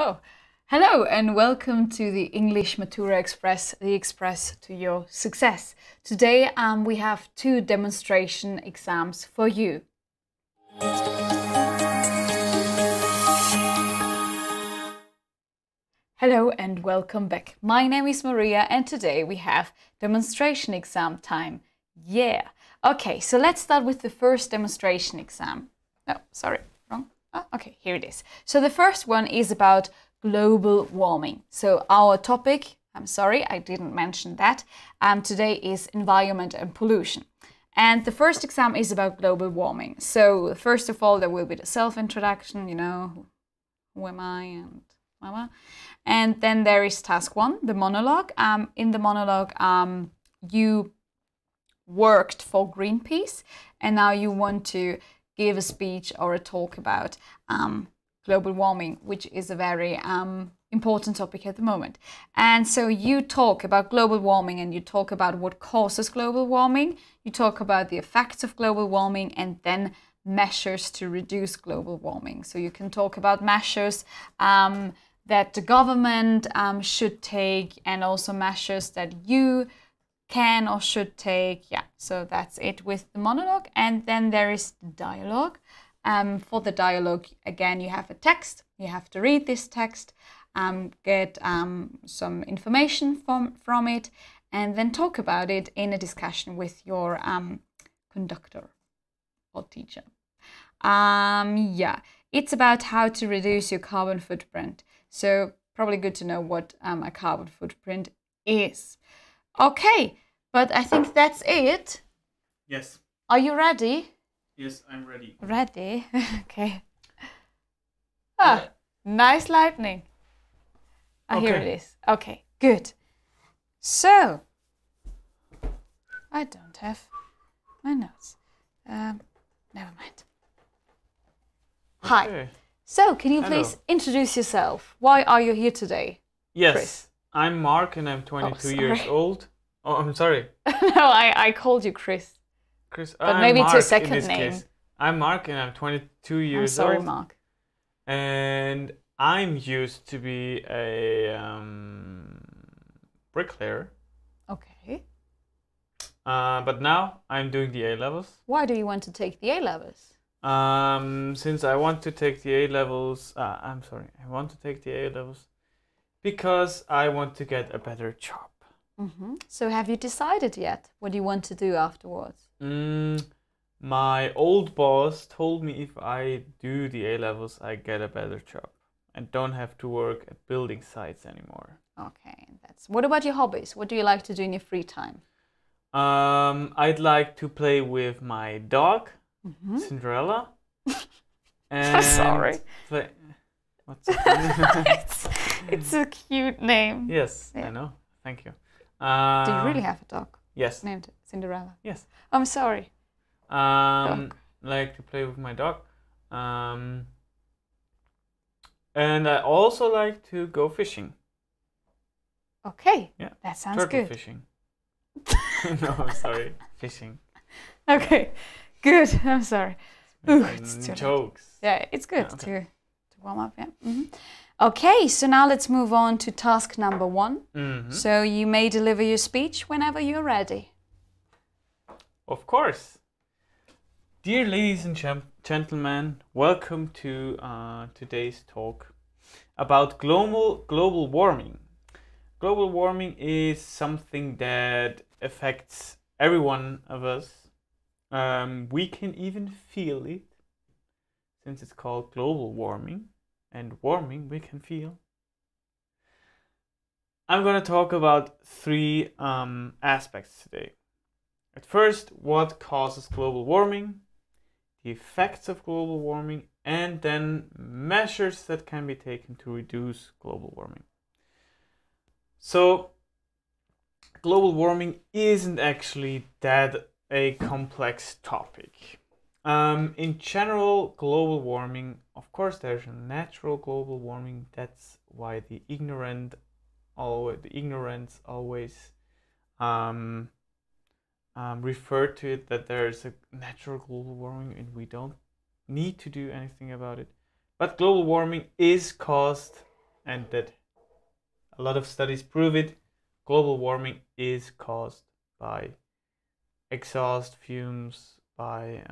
Oh, hello and welcome to the English Matura Express, the express to your success. Today we have two demonstration exams for you. Hello and welcome back. My name is Maria and today we have demonstration exam time. Yeah. Okay, so let's start with the first demonstration exam. No, sorry, wrong. Oh, okay, here it is. So the first one is about global warming. So our topic, I'm sorry, I didn't mention that, today is environment and pollution. And the first exam is about global warming. So first of all, there will be the self-introduction, you know, who am I and blah, blah. And then there is task one, the monologue. In the monologue, you worked for Greenpeace and now you want to give a speech or a talk about global warming, which is a very important topic at the moment. And so you talk about global warming and you talk about what causes global warming, you talk about the effects of global warming and then measures to reduce global warming. So you can talk about measures that the government should take and also measures that you can or should take. Yeah, so that's it with the monologue. And then there is the dialogue. For the dialogue, again, you have a text. You have to read this text, get some information from it, and then talk about it in a discussion with your conductor or teacher. Yeah, it's about how to reduce your carbon footprint. So probably good to know what a carbon footprint is. Okay, but I think that's it. Yes. Are you ready? Yes, I'm ready. Ready? Okay. Ah, nice lightning. Ah, here it is. Okay, good. So, I don't have my notes. Never mind. Hi. Okay. So, can you Hello. please introduce yourself? Why are you here today? Yes, Chris. I'm Mark and I'm 22 years sorry. old. Oh, I'm sorry. No, I called you Chris. Chris. But I'm maybe it's Mark your second in this name. case. I'm Mark and I'm 22 I'm years sorry, old. Mark. And I'm used to be a bricklayer. Okay. But now I'm doing the A-levels. Why do you want to take the A-levels? Since I want to take the A-levels, I want to take the A-levels because I want to get a better job. So have you decided yet what you want to do afterwards? My old boss told me if I do the A-levels, I get a better job and don't have to work at building sites anymore. Okay, what about your hobbies? What do you like to do in your free time? I'd like to play with my dog, Cinderella. And sorry. What's it? It's a cute name. Yes, Yeah. I know. Thank you. Do you really have a dog Yes. named Cinderella? Yes. I'm sorry. Dog. Like to play with my dog. And I also like to go fishing. Okay. Yeah. That sounds Turtle good. fishing. No, I'm sorry. Fishing. Okay. Good. I'm sorry. Ooh, it's too late. Jokes. Yeah, it's good Yeah, okay. to warm up. Yeah. Okay, so now let's move on to task number 1. So you may deliver your speech whenever you're ready. Of course. Dear ladies and gentlemen, welcome to today's talk about global warming. Global warming is something that affects every one of us. We can even feel it, since it's called global warming, and warming we can feel. I'm going to talk about 3 aspects today. At first, what causes global warming, the effects of global warming, and then measures that can be taken to reduce global warming. So, global warming isn't actually that a complex topic. In general, global warming, of course, there's a natural global warming. That's why the ignorants always refer to it, that there's a natural global warming and we don't need to do anything about it. But global warming is caused and that a lot of studies prove it, global warming is caused by exhaust fumes, by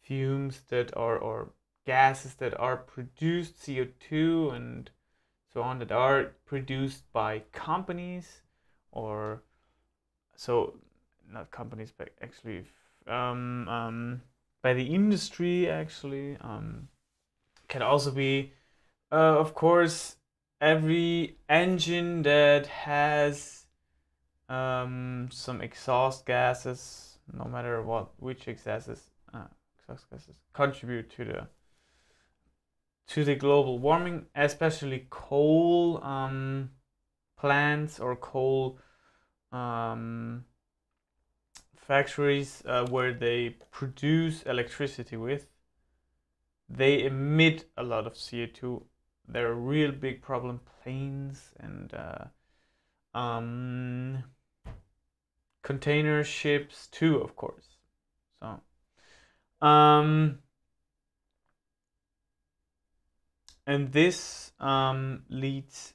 fumes that are, or gases that are produced, CO2 and so on, that are produced by companies, or so not companies, but actually by the industry actually. Can also be, of course, every engine that has some exhaust gases, no matter which exhaust gases contribute to the global warming, especially coal plants or coal factories where they produce electricity with. They emit a lot of CO2. They're a real big problem. Planes and container ships too, of course. So and this leads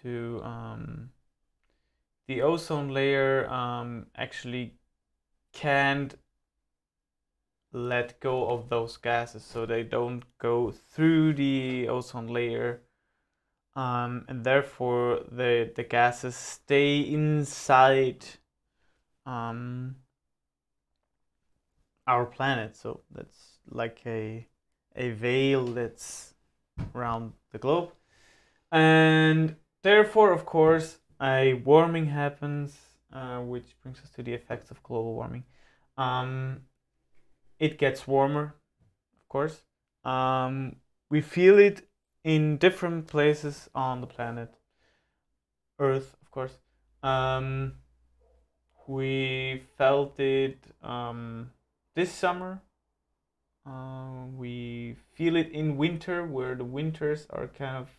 to the ozone layer actually can't let go of those gases, so they don't go through the ozone layer, and therefore the gases stay inside our planet. So that's like a veil that's around the globe, and therefore, of course, a warming happens, which brings us to the effects of global warming. It gets warmer, of course. We feel it in different places on the planet Earth, of course. We felt it this summer. We feel it in winter, where the winters are kind of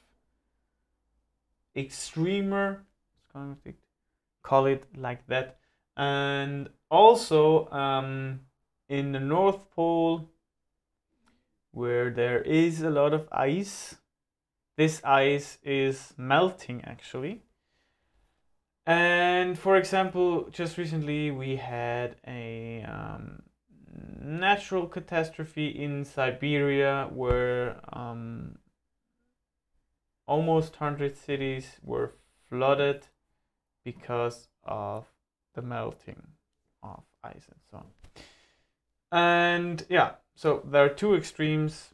extremer. Call it like that. And also in the North Pole, where there is a lot of ice. This ice is melting actually. And for example, just recently we had a natural catastrophe in Siberia where almost 100 cities were flooded because of the melting of ice and so on. And yeah, so there are two extremes.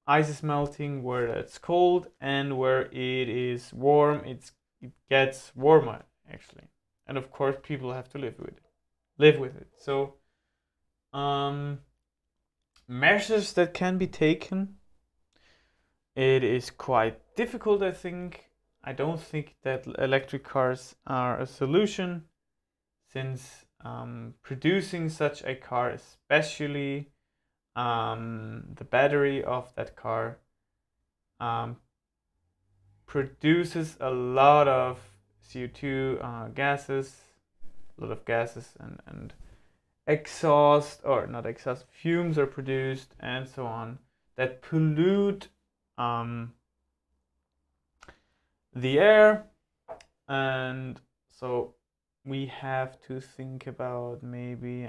Ice is melting where it's cold, and where it is warm, it gets warmer actually. And of course people have to live with it. So measures that can be taken. It is quite difficult, I think. I don't think that electric cars are a solution, since producing such a car, especially the battery of that car, produces a lot of CO2 gases, a lot of gases, and exhaust, or not exhaust, fumes are produced and so on, that pollute the air. And so we have to think about maybe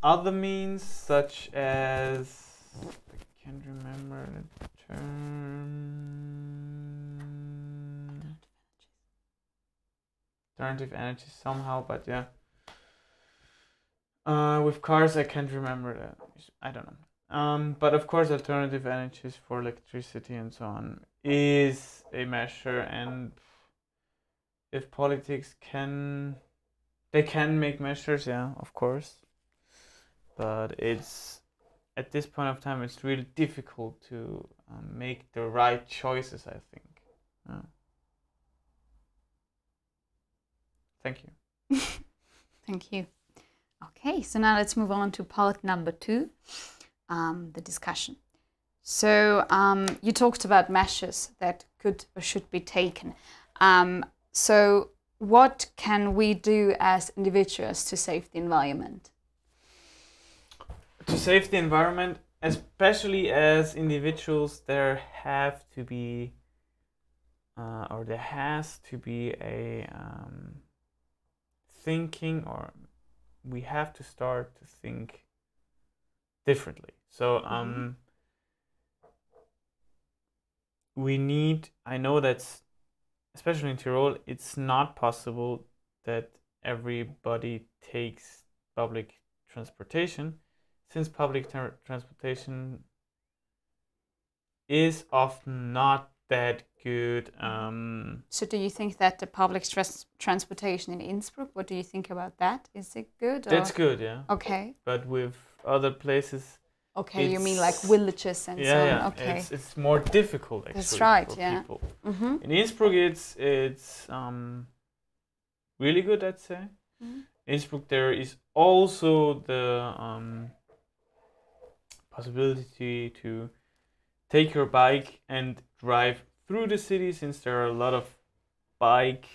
other means, such as, I can't remember the term, alternative energy somehow, but yeah. With cars, I can't remember that. I don't know. But of course, alternative energies for electricity and so on is a measure, and if politics they can make measures, yeah, of course. But it's, at this point of time, it's really difficult to make the right choices, I think. Thank you. Thank you. Okay, so now let's move on to part number 2, the discussion. So you talked about measures that could or should be taken. So what can we do as individuals to save the environment? To save the environment, especially as individuals, there have to be, or there has to be a thinking, or we have to start to think differently. So we need, I know that's, especially in Tyrol, it's not possible that everybody takes public transportation, since public transportation is often not that good. So do you think that the public transportation in Innsbruck, what do you think about that? Is it good? That's good, yeah. Okay. But with other places, okay, you mean like villages and so on. Yeah, okay. It's more difficult actually. That's right, for yeah. people. In Innsbruck, it's really good, I'd say. Innsbruck, there is also the possibility to take your bike and drive through the city, since there are a lot of bike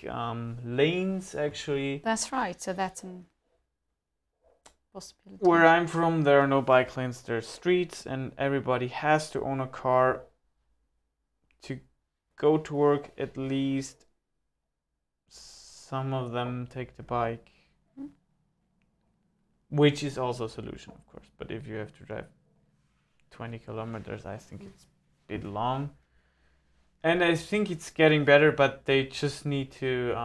lanes actually. That's right, so that's a possibility. Where I'm from, there are no bike lanes, there are streets, and everybody has to own a car to go to work. At least some of them take the bike, which is also a solution, of course. But if you have to drive 20 kilometers, I think it's a bit long. And I think it's getting better, but they just need to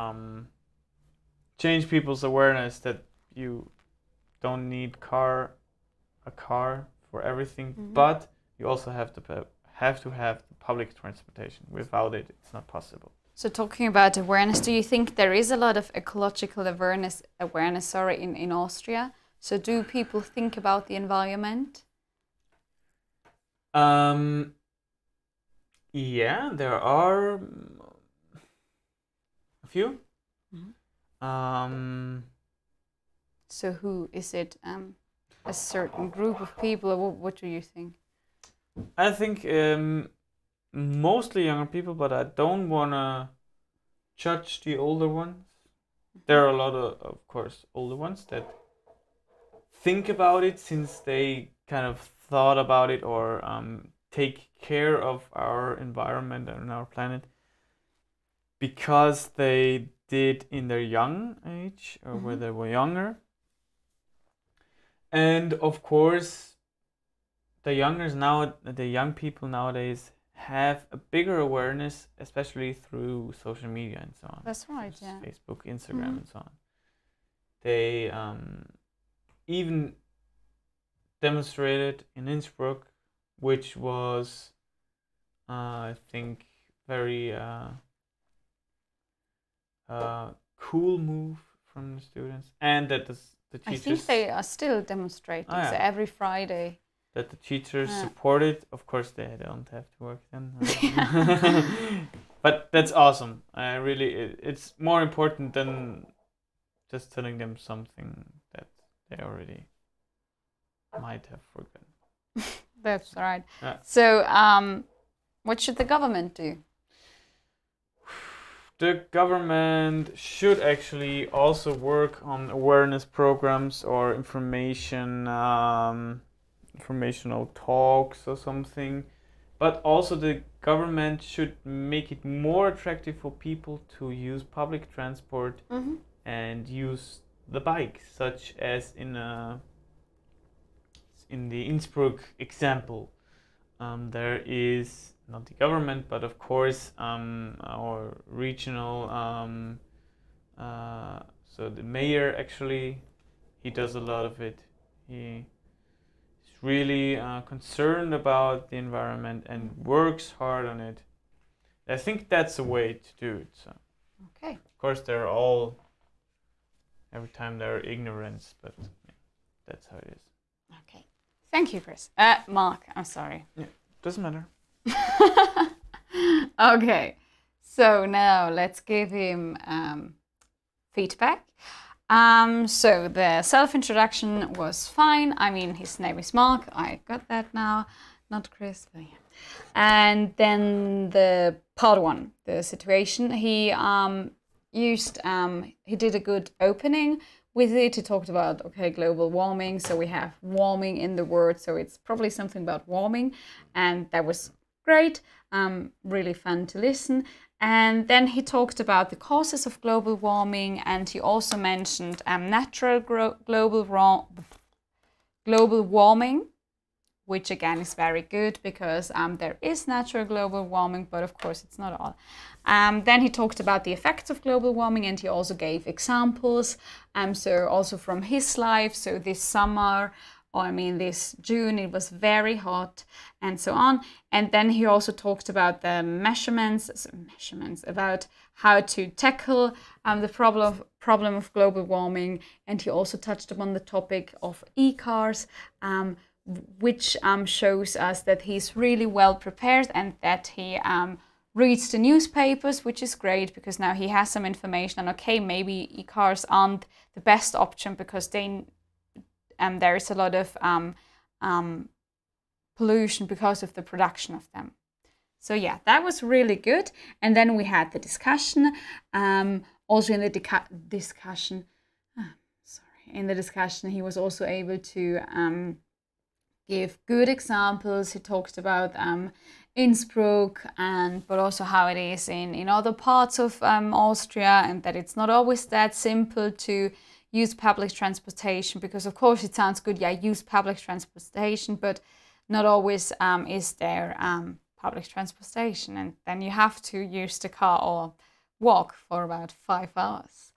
change people's awareness that you don't need a car for everything, but you also have to have public transportation. Without it, it's not possible. So talking about awareness, do you think there is a lot of ecological awareness in Austria? So do people think about the environment? Yeah, there are a few. So who is it? A certain group of people, or what do you think? I think mostly younger people, but I don't want to judge the older ones. There are a lot of course, older ones that think about it, since they kind of thought about it, or take care of our environment and our planet, because they did in their young age, or when they were younger. And of course, the young people nowadays have a bigger awareness, especially through social media and so on. That's right, yeah. Facebook, Instagram, and so on. They even demonstrated in Innsbruck, which was, I think, very cool move from the students, and that the teachers. I think they are still demonstrating. Oh, yeah. So every Friday. That the teachers supported. Of course, they don't have to work then. But that's awesome. It's more important than just telling them something that they already might have forgotten. That's right. Yeah. So, what should the government do? The government should actually also work on awareness programs or informational talks or something. But also the government should make it more attractive for people to use public transport and use the bike, such as in the Innsbruck example. There is not the government, but of course our regional, so the mayor actually, he does a lot of it. He is really concerned about the environment and works hard on it. I think that's a way to do it. So, okay. of course, every time there are ignorance, but yeah, that's how it is. Okay. Thank you, Chris. Mark, I'm sorry. Yeah, doesn't matter. Okay, so now let's give him feedback. So the self-introduction was fine. I mean, his name is Mark. I got that now. Not Chris, but yeah. And then the part one, the situation. He did a good opening with it. He talked about, okay, global warming. So we have warming in the word. So it's probably something about warming. And that was great. Really fun to listen. And then he talked about the causes of global warming. And he also mentioned natural global warming, which again is very good because there is natural global warming, but of course it's not all. Then he talked about the effects of global warming, and he also gave examples. So also from his life, so this summer, or I mean this June, it was very hot and so on. And then he also talked about the measurements about how to tackle the problem of global warming. And he also touched upon the topic of e-cars, which shows us that he's really well prepared and that he reads the newspapers, which is great because now he has some information on, okay, maybe e-cars aren't the best option because there is a lot of pollution because of the production of them. So yeah, that was really good. And then we had the discussion. Also in the discussion, he was also able to give good examples. He talked about Innsbruck, but also how it is in other parts of Austria, and that it's not always that simple to use public transportation, because of course it sounds good, yeah, use public transportation, but not always is there public transportation, and then you have to use the car or walk for about 5 hours.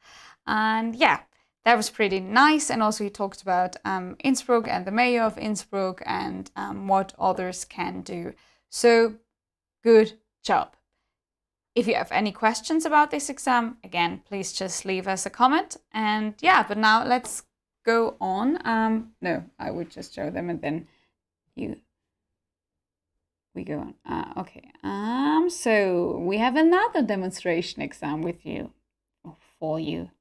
And yeah, that was pretty nice. And also he talked about Innsbruck and the mayor of Innsbruck and what others can do. So good job. If you have any questions about this exam, again, please just leave us a comment. And yeah, but now let's go on. No, I would just show them and then we go on. Okay. So we have another demonstration exam with you, or for you.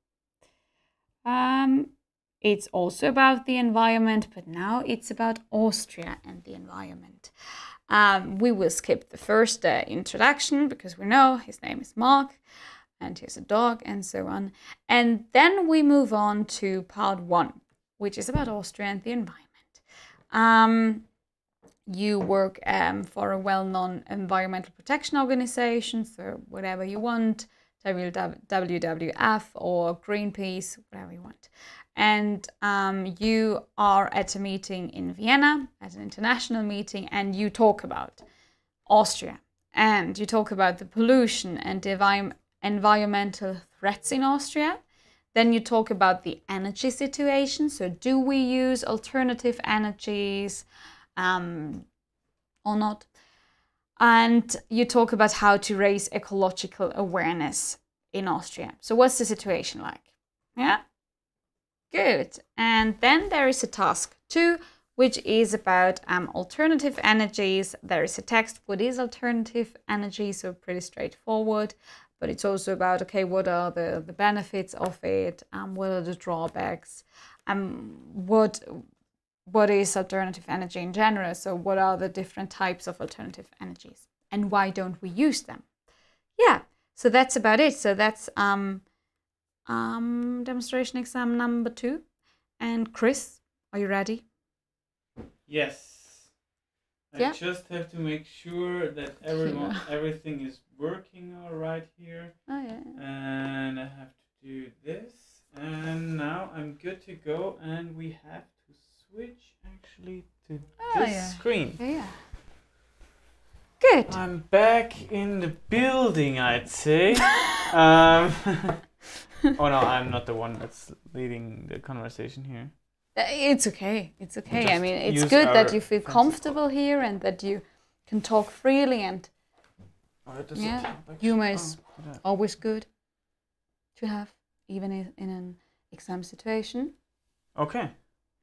It's also about the environment, but now it's about Austria and the environment. We will skip the first introduction because we know his name is Mark and he has a dog and so on. And then we move on to part 1, which is about Austria and the environment. You work for a well-known environmental protection organization, so whatever you want, WWF or Greenpeace, whatever you want. And you are at a meeting in Vienna, at an international meeting, and you talk about Austria. And you talk about the pollution and the environmental threats in Austria. Then you talk about the energy situation. So do we use alternative energies or not? And you talk about how to raise ecological awareness in Austria. So what's the situation like? Yeah? Good. And then there is a task 2, which is about alternative energies. There is a text, what is alternative energy? So pretty straightforward. But it's also about, okay, what are the benefits of it? What are the drawbacks? What is alternative energy in general? So what are the different types of alternative energies? And why don't we use them? Yeah, so that's about it. So that's demonstration exam number 2. And Chris, are you ready? Yes. Yeah? I just have to make sure that everything is working all right here. Oh, yeah. And I have to do this. And now I'm good to go. And we have to switch actually to this screen. Yeah. Good. I'm back in the building, I'd say. Oh no, I'm not the one that's leading the conversation here. It's okay. It's okay. I mean, it's good that you feel comfortable here and that you can talk freely, and humor is always good to have, even in an exam situation. Okay.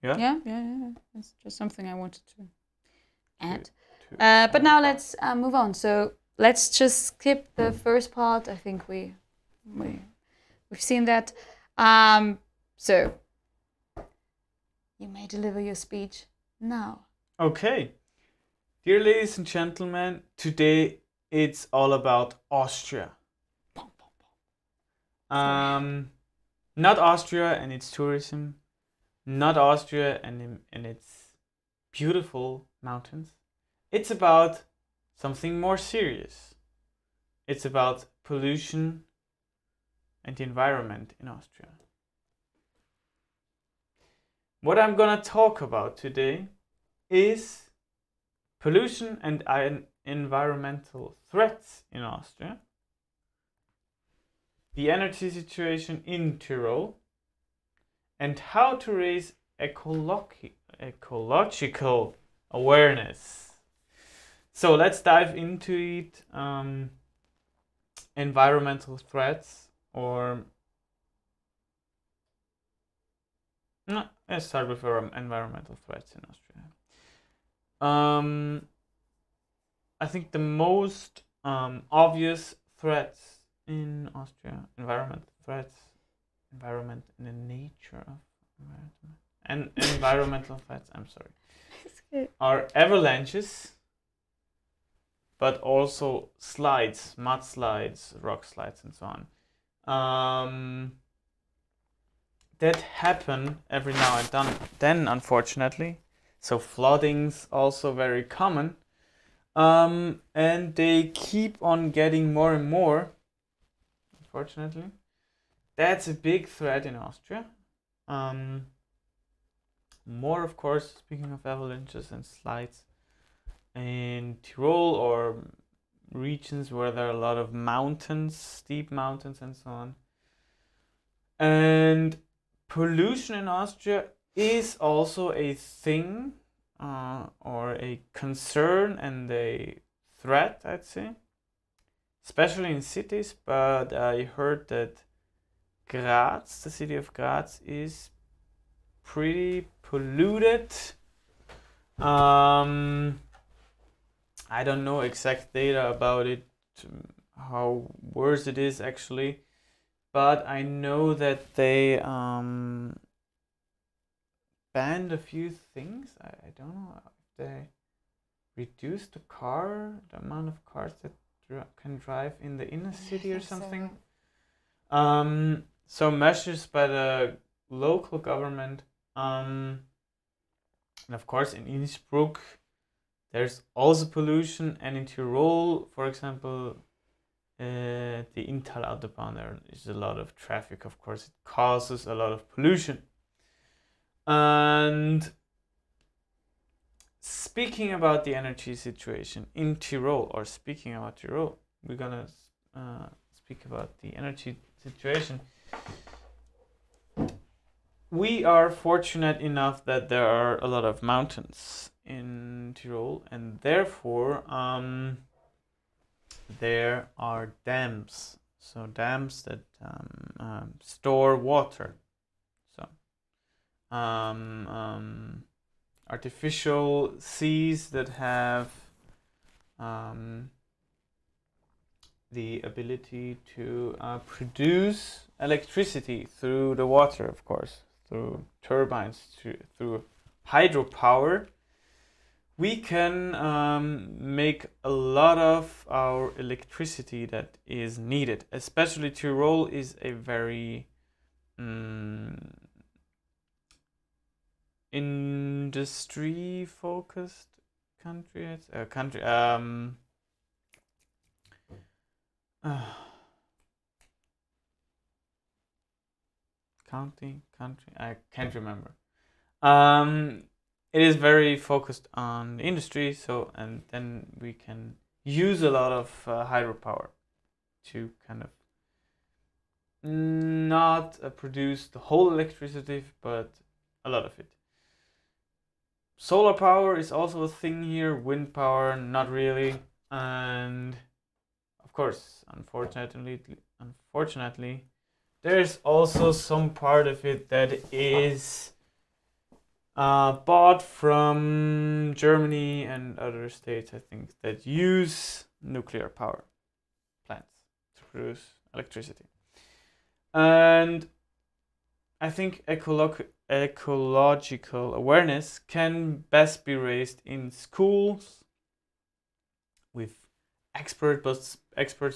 Yeah. Yeah. It's just something I wanted to add. But now let's move on. So let's just skip the first part. I think we've seen that. So you may deliver your speech now. Okay. Dear ladies and gentlemen, today it's all about Austria. Not Not Austria and its tourism, not Austria and its beautiful mountains. It's about something more serious. It's about pollution and the environment in Austria. What I'm gonna talk about today is pollution and environmental threats in Austria, the energy situation in Tyrol, and how to raise ecological awareness. So let's dive into it. Environmental threats, or no, let's start with environmental threats in Austria. I think the most obvious threats in Austria, environment threats, environment and the nature of environment, and environmental threats, I'm sorry, are avalanches, but also slides, mudslides, rock slides, and so on. That happen every now and then, unfortunately. So flooding's also very common. And they keep on getting more and more, unfortunately. That's a big threat in Austria. More, of course, speaking of avalanches and slides, in Tyrol or regions where there are a lot of mountains, steep mountains and so on. And pollution in Austria is also a thing, or a concern and a threat, I'd say, especially in cities. But I heard that Graz, the city of Graz, is pretty polluted. I don't know exact data about it, how worse it is actually, but I know that they banned a few things. I don't know if they reduced the amount of cars that can drive in the inner city or something. So measures by the local government, and of course in Innsbruck there's also pollution, and in Tyrol, for example, the Inntal Autobahn, there is a lot of traffic. Of course, it causes a lot of pollution. And speaking about the energy situation in Tyrol, or speaking about Tyrol, we're gonna speak about the energy situation. We are fortunate enough that there are a lot of mountains in Tyrol, and therefore there are dams. So dams that store water. So artificial seas that have the ability to produce electricity through the water, of course, through turbines, through hydropower. We can make a lot of our electricity that is needed. Especially Tyrol is a very industry-focused country. It's a country. Country. I can't remember. It is very focused on the industry, and then we can use a lot of hydropower to kind of not produce the whole electricity, but a lot of it. Solar power is also a thing here. Wind power, not really. And of course, unfortunately, there's also some part of it that is bought from Germany and other states, I think, that use nuclear power plants to produce electricity. And I think ecological awareness can best be raised in schools with experts,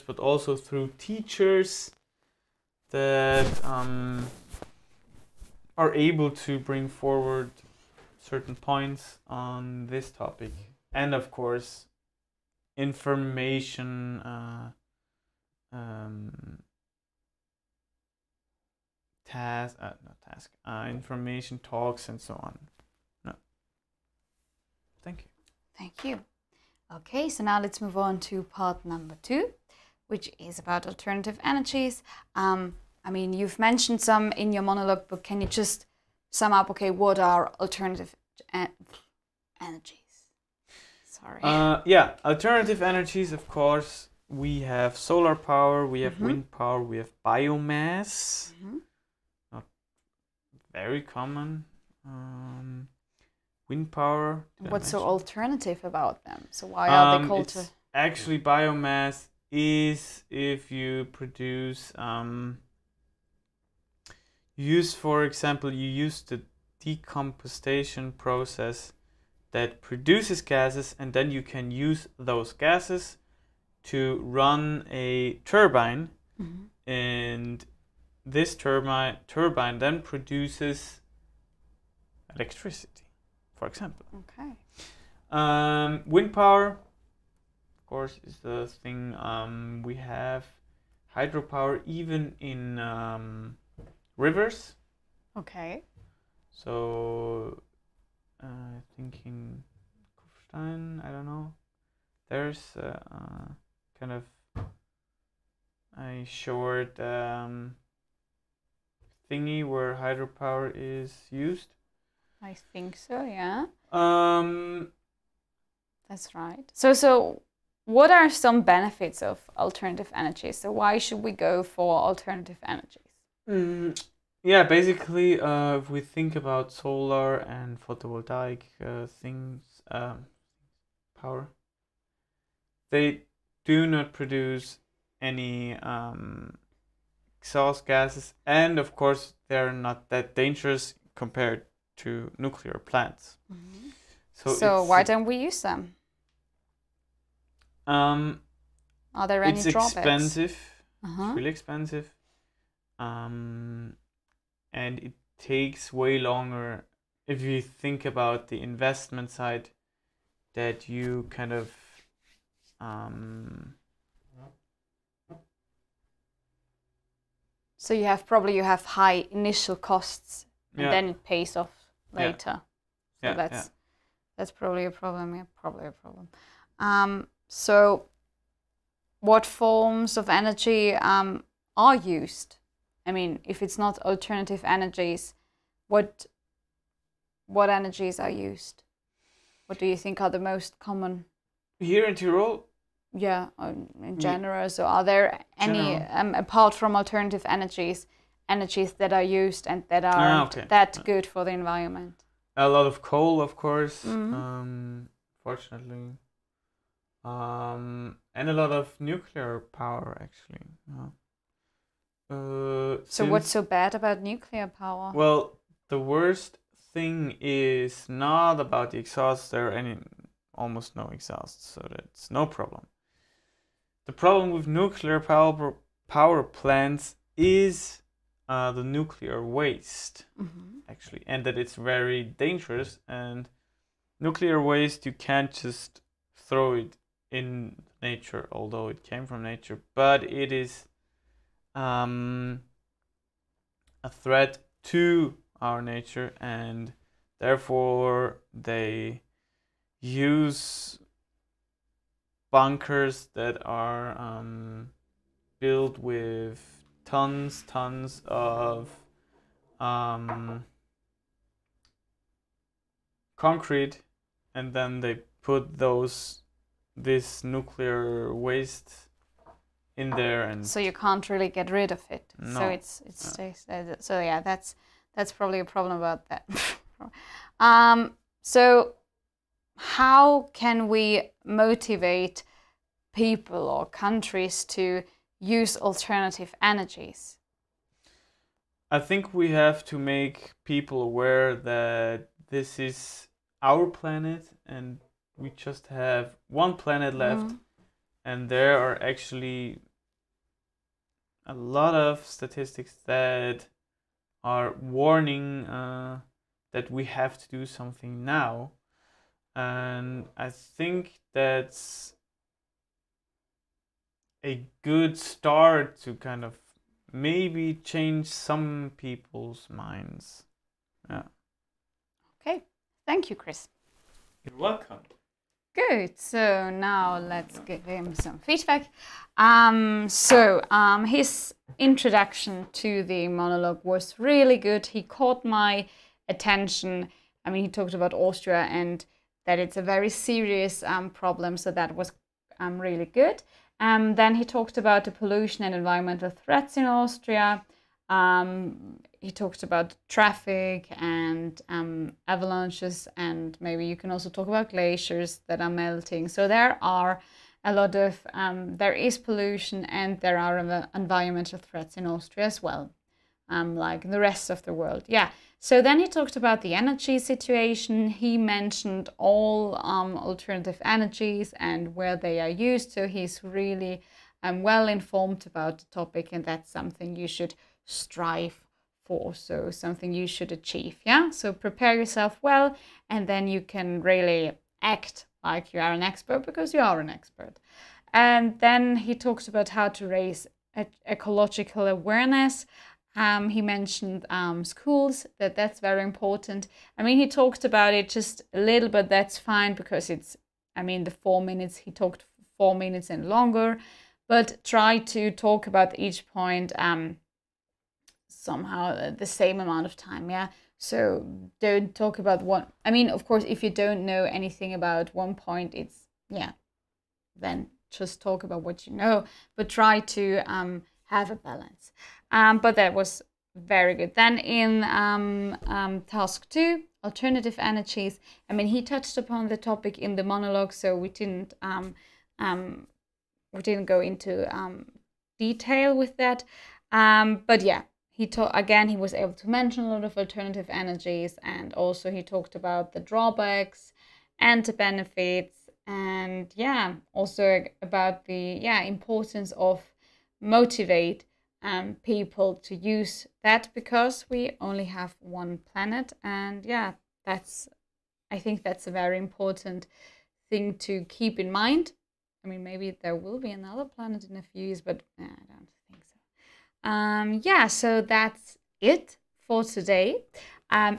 but also through teachers that are able to bring forward certain points on this topic, and of course information information talks and so on. No. Thank you. Thank you. Okay, so now let's move on to part number 2, which is about alternative energies. I mean, you've mentioned some in your monologue, but can you just sum up, okay, what are alternative energies? Sorry. Yeah, alternative energies, of course, we have solar power, we have wind power, we have biomass. Not very common. Wind power. What's so alternative about them? So why are they called? Actually, biomass is if you produce, for example, you use the decomposition process that produces gases, and then you can use those gases to run a turbine, and this turbine then produces electricity, for example. Okay. Wind power, of course, is the thing. We have hydropower even in rivers. Okay. So I think in Kufstein, I don't know, there's kind of a short thingy where hydropower is used. I think so, yeah. That's right. So what are some benefits of alternative energies? So why should we go for alternative energies? Yeah, basically, if we think about solar and photovoltaic things, power, they do not produce any exhaust gases, and of course, they're not that dangerous compared to nuclear plants. So why don't we use them? Are there any drawbacks? It's expensive. It's really expensive. And it takes way longer if you think about the investment side, that you kind of so you have high initial costs, and then it pays off later. So that's probably a problem. Yeah, probably a problem. So what forms of energy are used? I mean, if it's not alternative energies, what energies are used? What do you think are the most common? Here in Tyrol? Yeah, in general. So are there any, apart from alternative energies that are used and that aren't that good for the environment? A lot of coal, of course, fortunately. And a lot of nuclear power, actually. So what's so bad about nuclear power? Well, the worst thing is not about the exhaust. There are almost no exhausts, so that's no problem. The problem with nuclear power plants is the nuclear waste, actually, and that it's very dangerous. And nuclear waste, you can't just throw it in nature, although it came from nature, but it is a threat to our nature, and therefore they use bunkers that are built with tons of concrete, and then they put this nuclear waste in there, and so you can't really get rid of it. No. So it stays. So yeah, that's probably a problem about that. So how can we motivate people or countries to use alternative energies? I think we have to make people aware that this is our planet and we just have one planet left, and there are actually a lot of statistics that are warning that we have to do something now. And I think that's a good start to kind of maybe change some people's minds. Yeah. Okay, thank you, Chris. You're welcome. Good, so now let's give him some feedback. His introduction to the monologue was really good. He caught my attention. I mean, he talked about Austria and that it's a very serious problem, so that was really good. Then he talked about the pollution and environmental threats in Austria. He talked about traffic and avalanches, and maybe you can also talk about glaciers that are melting. So there are a lot of, there is pollution and there are environmental threats in Austria as well, like the rest of the world. Yeah. So then he talked about the energy situation. He mentioned all alternative energies and where they are used. So he's really well informed about the topic, and that's something you should strive for. So something you should achieve. Yeah. So prepare yourself well, and then you can really act like you are an expert, because you are an expert. And then he talks about how to raise ecological awareness. He mentioned schools, that's very important. I mean, he talked about it just a little, but that's fine because it's, I mean, the 4 minutes, he talked 4 minutes and longer, but try to talk about each point somehow the same amount of time, yeah? So don't talk about one, I mean, of course, if you don't know anything about one point, it's, yeah, then just talk about what you know, but try to have a balance. But that was very good. Then in task 2, alternative energies, I mean, he touched upon the topic in the monologue, so we didn't go into detail with that. But yeah, again, he was able to mention a lot of alternative energies, and also he talked about the drawbacks and the benefits, and yeah, also about the importance of motivate people to use that, because we only have one planet. And yeah, I think that's a very important thing to keep in mind. I mean, maybe there will be another planet in a few years, but I don't think so. Yeah, so that's it for today.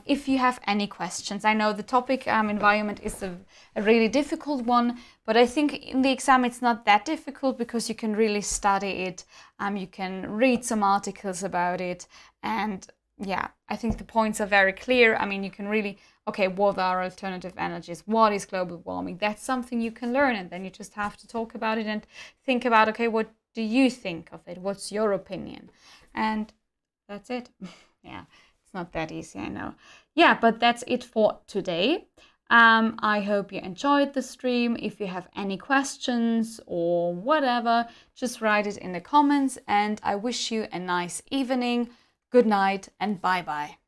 If you have any questions, I know the topic environment is a really difficult one, but I think in the exam it's not that difficult because you can really study it. You can read some articles about it, and yeah, I think the points are very clear. I mean, you can really, okay, what are alternative energies? What is global warming? That's something you can learn, and then you just have to talk about it and think about, okay, what do you think of it? What's your opinion? And that's it. Yeah. Not that easy, I know. Yeah, but that's it for today. I hope you enjoyed the stream. If you have any questions or whatever, just write it in the comments, and I wish you a nice evening. Good night and bye-bye.